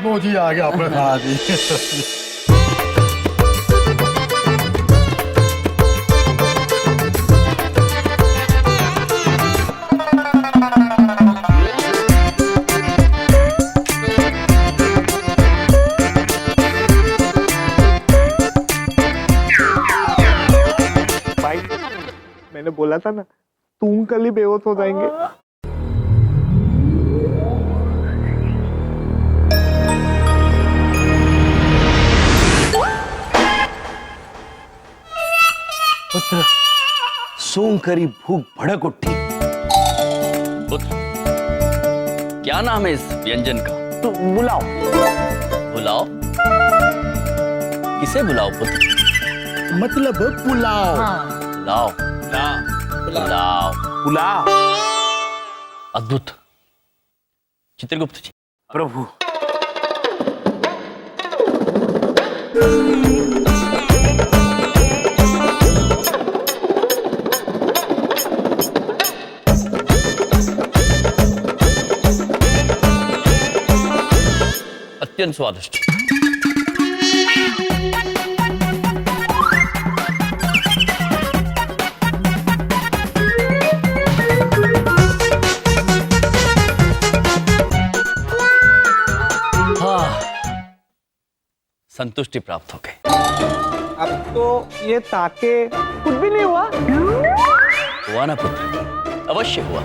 लो जी आ गया अपना खाना जी। भाई मैंने बोला था ना तुम कल ही बेहोश हो जाएंगे। पुत्र सूंघ करी भूख भड़क उठी। पुत्र क्या नाम है इस व्यंजन का? तो बुलाओ। बुलाओ? किसे बुलाओ पुत्र? मतलब पुलाव। बुलाओ बुलाओ बुलाओ। अद्भुत। चित्रगुप्त जी। प्रभु अत्यंत स्वादिष्ट। संतुष्टि प्राप्त हो गई। अब तो ये ताके कुछ भी नहीं हुआ। हुआ ना पुत्र, अवश्य हुआ।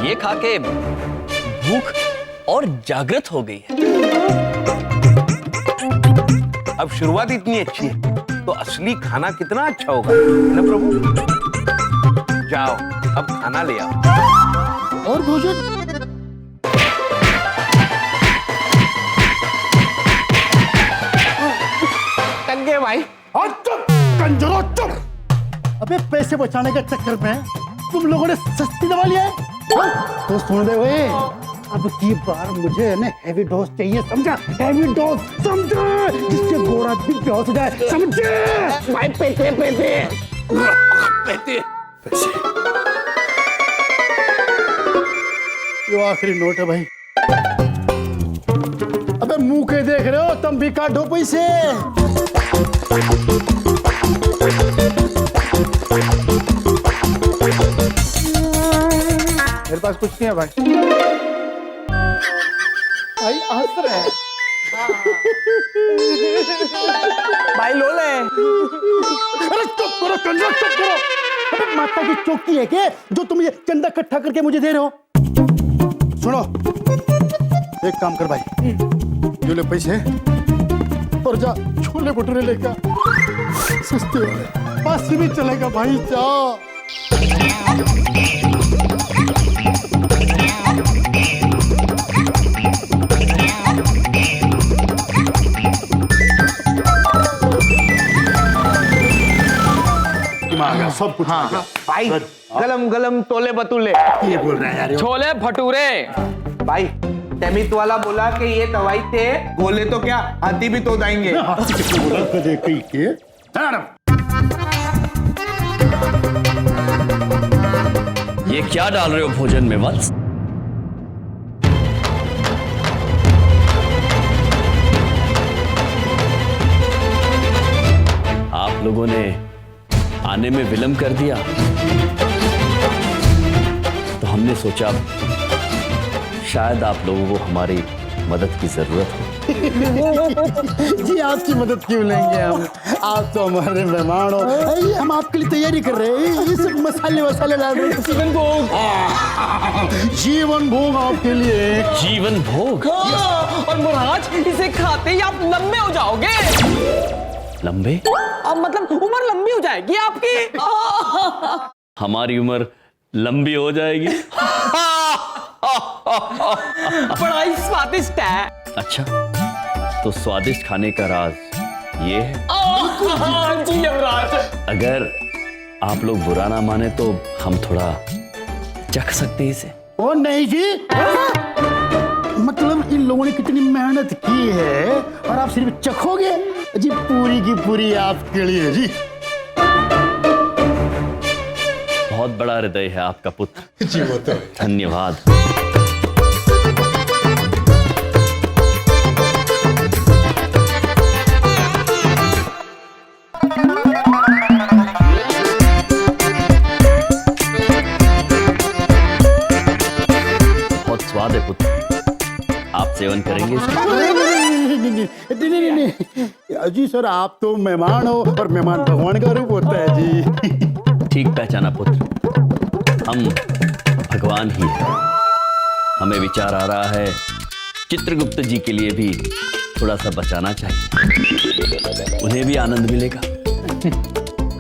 ये खाके भूख और जागृत हो गई है। अब शुरुआत इतनी अच्छी है तो असली खाना कितना अच्छा होगा ना प्रभु। जाओ अब खाना ले आओ। और भोजन टंगे भाई। और चुप कंजरो चुप। अबे पैसे बचाने के चक्कर में तुम लोगों ने सस्ती दवा लिया है। हाँ? तो सुन दे भाई, अब की बार मुझे ना हैवी डोज चाहिए, समझा? हैवी डोज समझा, जिससे गोरा भी बेहोश हो जाए, समझे? भाई पैसे पैसे पैसे ये आखिरी नोट है भाई। अबे मुंह के देख रहे हो, तुम भी काटो पैसे। मेरे पास कुछ नहीं है भाई। भाई हंस रहे हैं। भाई लो ले। अरे चुप करो कंजर, चुप करो। अबे माता की चौकी है क्या जो तुम ये चंदा इकट्ठा करके मुझे दे रहे हो? सुनो, एक काम कर भाई, ये ले पैसे और जा छोले भटूरे लेकर सस्ते वाले, पास भी चलेगा भाई, जा। सब कुछ आ गया। भाई गलम गलम तोले बतूले। ये बोल रहा है यार, छोले भटूरे। भाई तमित वाला बोला कि ये दवाई थे, गोले तो क्या हाथी भी तो जाएंगे। ये क्या डाल रहे हो भोजन में वत्स? आप लोगों ने आने में विलंब कर दिया तो हमने सोचा शायद आप लोगों को हमारी मदद की जरूरत हो। जी आपकी मदद क्यों लेंगे हम, आप तो हमारे मेहमान हो। अरे, हम आपके लिए तैयारी कर रहे हैं, ये सब मसाले वसाले ला रहे हैं। जीवन भोग। जीवन भोग आपके लिए। जीवन भोग? और महाराज इसे खाते ही आप लंबे हो जाओगे। लंबे? अब मतलब उम्र लंबी हो जाएगी आपकी। हमारी उम्र लंबी हो जाएगी? बड़ा ही स्वादिष्ट है। अच्छा, तो स्वादिष्ट खाने का राज ये है? जी यमराज। अगर आप लोग बुरा ना माने तो हम थोड़ा चख सकते हैं इसे। ओ नहीं जी, मतलब इन लोगों ने कितनी मेहनत की है और आप सिर्फ चखोगे जी, पूरी की पूरी आपके लिए जी। बहुत बड़ा हृदय है आपका पुत्र। जी वो तो धन्यवाद। सेवन करेंगे इसका? नहीं जी सर, आप तो मेहमान हो और मेहमान भगवान का रूप होता है जी। ठीक पहचाना पुत्र, हम भगवान ही हैं। हमें विचार आ रहा है चित्रगुप्त जी के लिए भी थोड़ा सा बचाना चाहिए, उन्हें भी आनंद मिलेगा।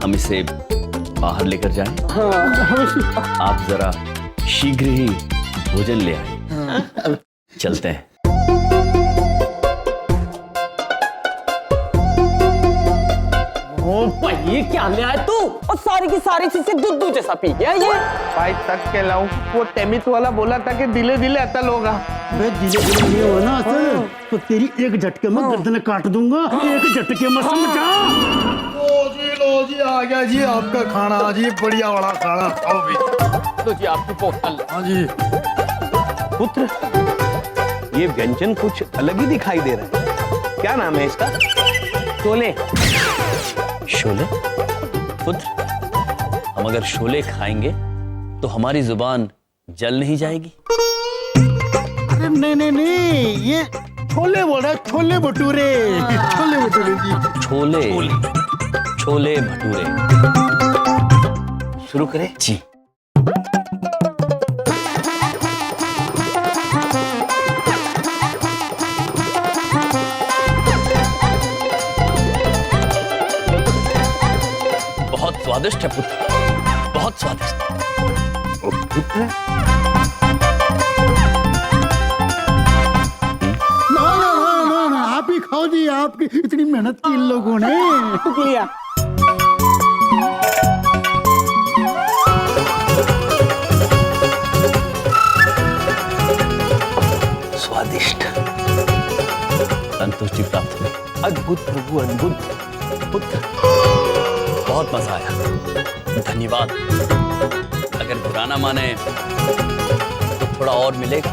हम इसे बाहर लेकर जाएं। आप जरा शीघ्र ही भोजन ले आए। चलते हैं। ओ भाई, ये क्या ले आया तू? और सारी की सारी चीजें दूध जैसा पी गया ये। भाई तक के लाऊं, वो टेमित वाला बोला था कि दिले दिले अतल होगा। मैं दिले दिले में हो ना सर, तो तेरी एक झटके में गर्दन काट दूंगा, एक झटके में समझा। लो जी आ गया जी आपका खाना जी, बढ़िया वाला खाना खाओ भी। तो जी आपकी बोतल। हाँ जी। पुत्र, ये व्यंजन कुछ अलग ही दिखाई दे रहा है। क्या नाम है इसका? शोले। शोले? पुत्र, हम अगर शोले खाएंगे तो हमारी जुबान जल नहीं जाएगी? अरे नहीं, ये छोले बोल रहा है, छोले भटूरे। छोले भटूरे जी। छोले भटूरे। शुरू करें? जी। बहुत स्वादिष्ट है पुत्र, बहुत स्वादिष्ट। पुत्र, ना, आप ही खाओ जी, आपकी इतनी मेहनत की इन लोगों ने। शुक्रिया। स्वादिष्ट, संतुष्टि प्राप्त हुई। अद्भुत प्रभु, अद्भुत। पुत्र, बहुत मजा आया, धन्यवाद। अगर बुरा ना माने तो थोड़ा और मिलेगा।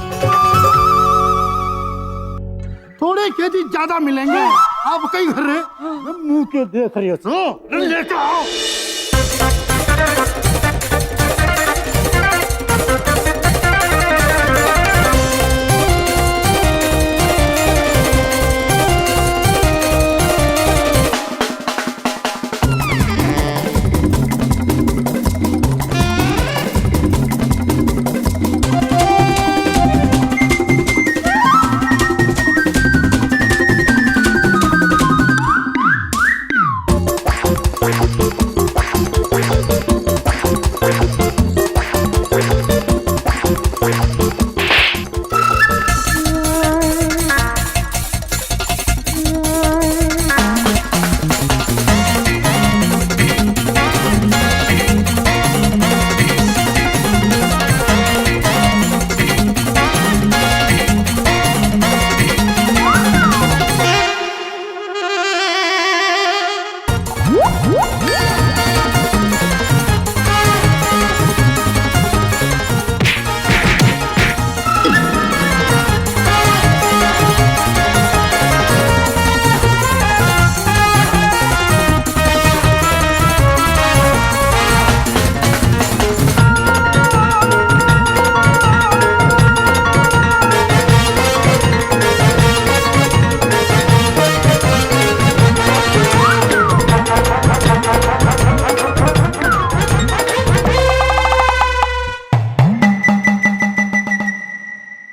थोड़े के जी ज्यादा मिलेंगे। आप कहीं घर रहे, मैं मुंह के देख रही हूँ। लेके आओ।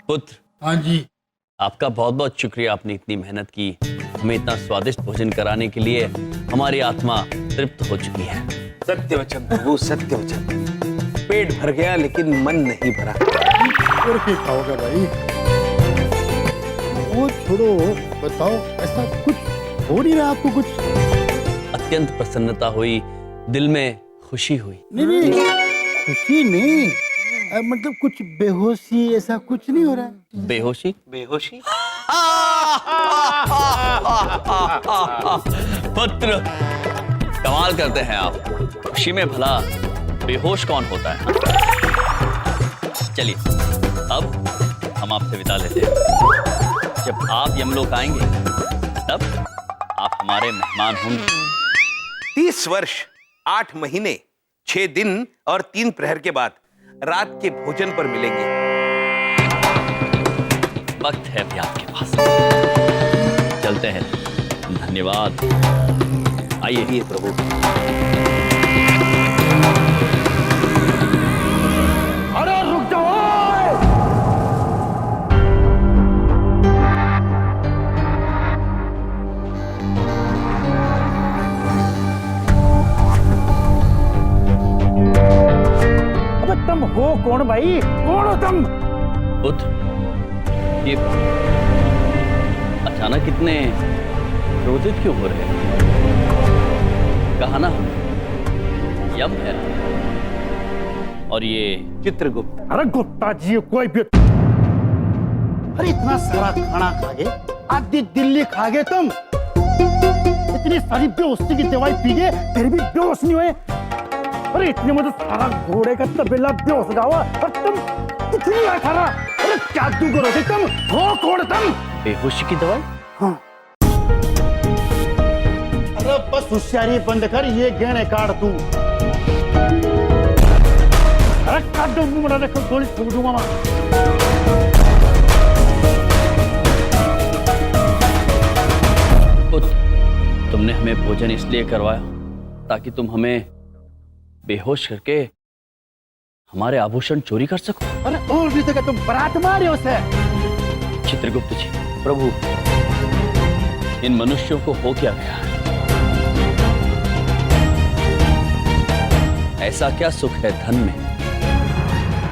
पुत्र, हाँ जी। आपका बहुत बहुत शुक्रिया। आपने इतनी मेहनत की, हमें इतना स्वादिष्ट भोजन कराने के लिए। हमारी आत्मा तृप्त हो चुकी है। सत्य वचन प्रभु, सत्य वचन। पेट भर गया लेकिन मन नहीं भरा। और क्या खाओगे भाई? वो छोड़ो, बताओ ऐसा कुछ हो नहीं रहा आपको? कुछ अत्यंत प्रसन्नता हुई, दिल में खुशी हुई। नहीं, खुशी नहीं, मतलब कुछ बेहोशी ऐसा कुछ नहीं हो रहा है? बेहोशी? बेहोशी? पुत्र, कमाल करते हैं आप। खुशी में भला बेहोश कौन होता है? चलिए, अब हम आपसे विदा लेते हैं। जब आप यमलोक आएंगे तब आप हमारे मेहमान होंगे। 30 वर्ष 8 महीने 6 दिन और 3 प्रहर के बाद रात के भोजन पर मिलेंगे। वक्त है अभी आपके पास। चलते हैं। धन्यवाद। आइए प्रभु। अरे रुक जाओ। अबे तुम हो कौन भाई? कौन हो तुम? पुत्र, ये अचानक इतने क्रोधित क्यों हो रहे हैं? कहा ना यम है और ये चित्रगुप्त। अरे गुप्ता जी कोई भी। अरे इतना सारा खाना खा गए, आधी दिल्ली खा गए तुम। इतनी सारी बेहोशी की दवाई पी गए फिर भी बेहोश नहीं हुए। अरे इतने मतलब सारा घोड़े का तबेला बेहोश हुआ और तुम कुछ नहीं खा रहा। अरे क्या तू करोगे तुम? हो कौन तुम? बेहोशी की दवाई? हाँ। अरे बस होशियारी बंद कर, ये गहने काट तू। अरे काट दो मुंह बना, देखो गोली ठोक दूंगा मैं। तुमने हमें भोजन इसलिए करवाया ताकि तुम हमें बेहोश करके हमारे आभूषण चोरी कर सको। अरे और भी तो क्या तुम बरात मारे उसे? चित्रगुप्त जी, प्रभु, इन मनुष्यों को हो क्या गया है? ऐसा क्या सुख है धन में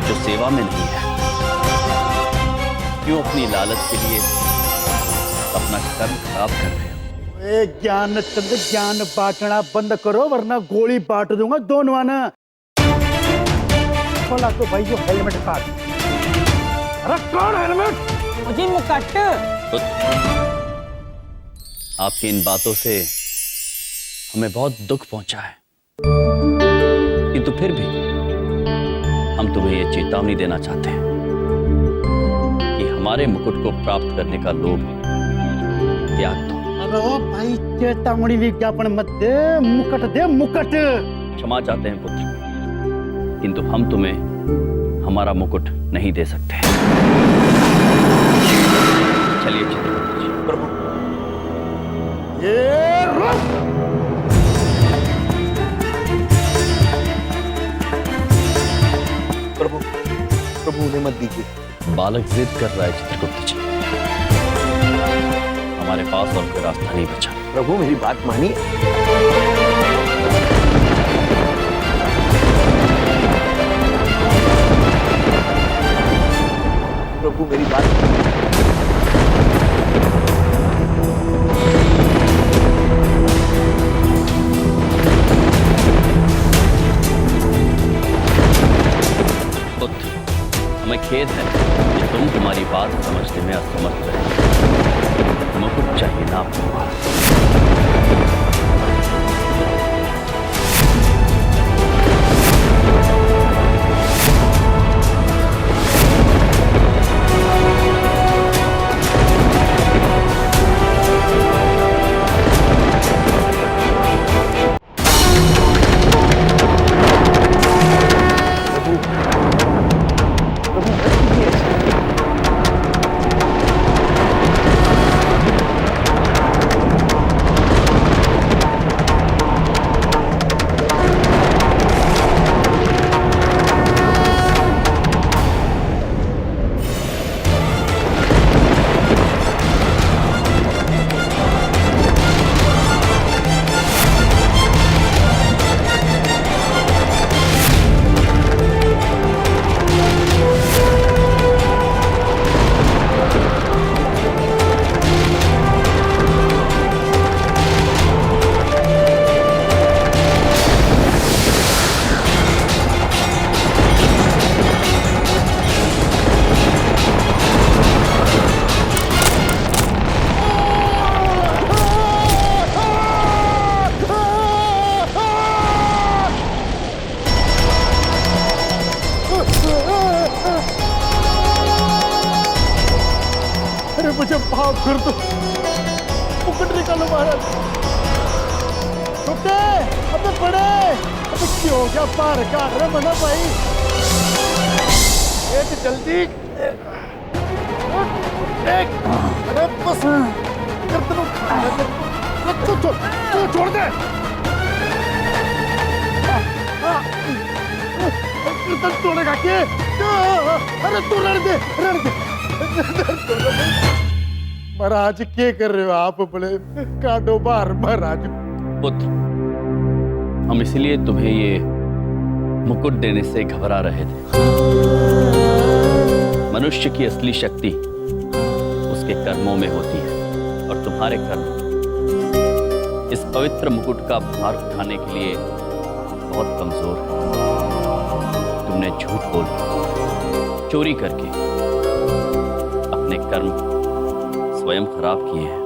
जो सेवा में नहीं है? क्यों अपनी लालच के लिए अपना कर्म खराब कर रहे हो? ज्ञान चंद, ज्ञान बांटना बंद करो वरना गोली बांट दूंगा दोनों आना। बोला तो भाई जो हेलमेट काट। अरे कौन हेलमेट? मुझे मुकट। आपकी इन बातों से हमें बहुत दुख पहुंचा है, किंतु फिर भी हम तुम्हें यह चेतावनी देना चाहते हैं कि हमारे मुकुट को प्राप्त करने का लोभ त्याग दो। अरे भाई चेतावनी विज्ञापन मत दे, मुकट दे मुकट। क्षमा चाहते हैं पुत्र, किंतु हम तुम्हें हमारा मुकुट नहीं दे सकते। चलिए चित्रगुप्त जी। प्रभु, ये रुक। प्रभु, प्रभु उन्हें मत दीजिए। बालक जिद कर रहा है चित्रगुप्त जी, हमारे पास और कोई रास्ता नहीं बचा। प्रभु मेरी बात मानिए। प्रभु मेरी बात। पुत्र, हमें खेद है कि तुम हमारी बात समझने में असमर्थ रहे। मुकुट चाहिए ना आपको? मुझे भाव कर दो, मुकुट निकालो महाराज। छोटे, अबे बड़े, अबे क्यों हो गया? पार काट रहे मना भाई। एक जल्दी अरे बस गर्दन छोड़ दे। गर्दन तोड़ेगा के? अरे तू रण दे। महाराज क्या कर रहे हो आप? अपने काटो बाहर महाराज। पुत्र, हम इसलिए तुम्हें ये मुकुट देने से घबरा रहे थे। मनुष्य की असली शक्ति उसके कर्मों में होती है और तुम्हारे कर्म इस पवित्र मुकुट का भार उठाने के लिए बहुत कमजोर है। तुमने झूठ बोल चोरी करके अपने कर्म स्वयं खराब किए हैं।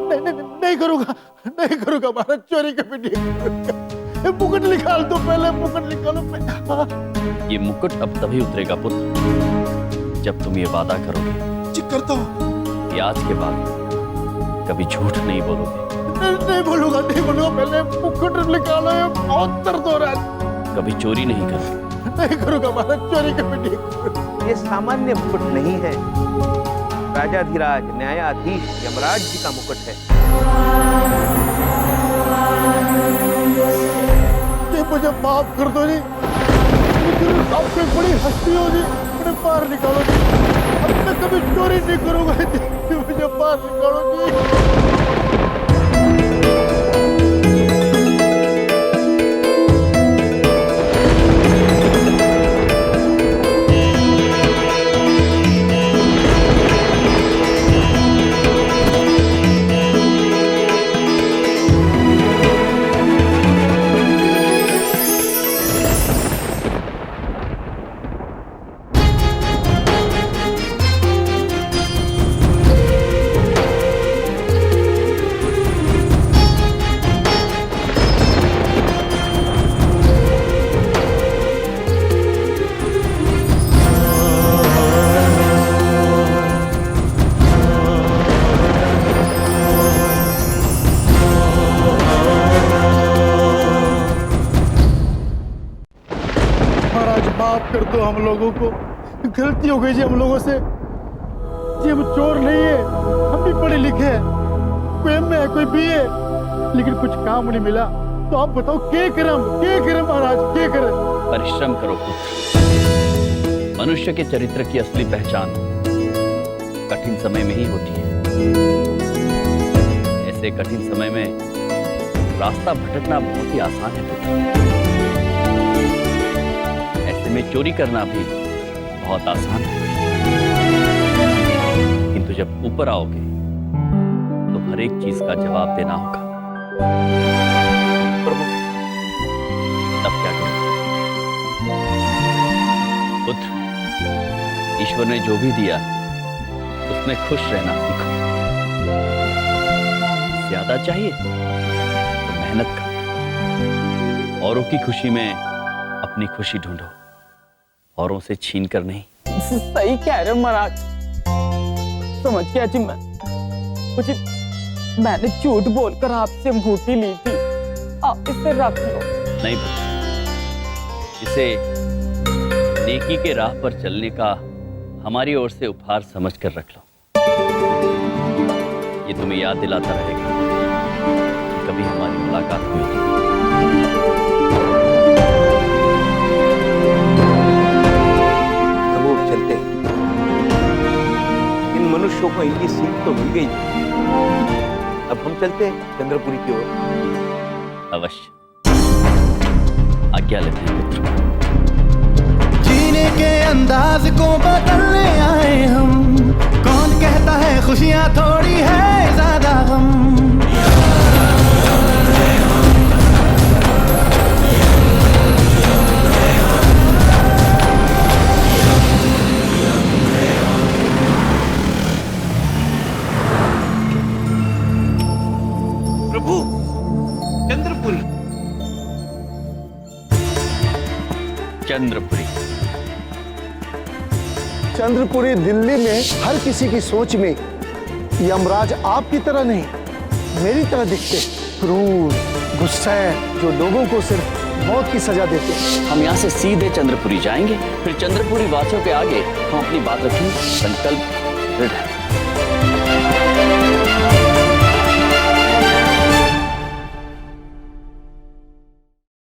नहीं करूंगा महाराज, चोरी कभी नहीं करूंगा। मुकुट निकाल दो पहले, मुकुट निकालो। ये मुकुट अब तभी उतरेगा पुत्र जब तुम ये वादा करोगे जी करता हूँ कि आज के बाद कभी झूठ नहीं बोलोगे। नहीं बोलूंगा पहले मुकुट निकालो। ये बहुत दर्द हो रहा है। कभी चोरी नहीं करोगे। नहीं करूंगा महाराज, चोरी कभी नहीं करूंगा। ये सामान्य मुकुट नहीं है, राजाधिराज न्यायाधीश यमराज जी का मुकुट है। ये मुझे माफ कर दो जी, आपसे बड़ी हस्ती हो जी, मुझे बाहर निकालो जी। अब मैं कभी चोरी नहीं करूंगा जी, मुझे बाहर निकालो जी। माफ कर दो हम लोगों को, गलती हो गई जी हम लोगों से जी। हम चोर नहीं है, हम भी पढ़े लिखे हैं, कोई एम है कोई बी है, लेकिन कुछ काम नहीं मिला। तो आप बताओ क्या करें महाराज, क्या करें? परिश्रम करो पुत्र। मनुष्य के चरित्र की असली पहचान कठिन समय में ही होती है। ऐसे कठिन समय में रास्ता भटकना बहुत ही आसान है पुत्र। ऐसे में चोरी करना भी बहुत आसान है, किंतु जब ऊपर आओगे तो हर एक चीज का जवाब देना होगा। प्रभु, तब क्या करें पुत्र? ईश्वर ने जो भी दिया उसमें खुश रहना सीखो। ज्यादा चाहिए तो मेहनत करो। औरों की खुशी में अपनी खुशी ढूंढो, औरों से छीन कर नहीं। सही कह रहे हो महाराज, समझ गया जी। मैंने झूठ बोलकर आपसे अंगूठी ली थी, आप इसे रख लो। नहीं पुत्र, इसे नेकी के राह पर चलने का हमारी ओर से उपहार समझकर रख लो। ये तुम्हें याद दिलाता रहेगा कि कभी हमारी मुलाकात हुई थी। प्रभु चलते हैं। इन मनुष्यों को इनकी सीख तो मिल गई, अब हम चलते हैं चंद्रपुरी की ओर। अवश्य, आज्ञा लेते हैं पुत्र। जीने के अंदाज को बदलने आए हम, कौन कहता है खुशियां थोड़ी है ज्यादा गम। प्रभु, चंद्रपुरी। चंद्रपुरी। चंद्रपुरी दिल्ली में हर किसी की सोच में यमराज आपकी तरह नहीं, मेरी तरह दिखते, क्रूर, गुस्सा, जो लोगों को सिर्फ मौत की सजा देते। हम यहाँ से सीधे चंद्रपुरी जाएंगे, फिर चंद्रपुरी वासियों के आगे हम अपनी बात रखेंगे। संकल्प दृढ़ है।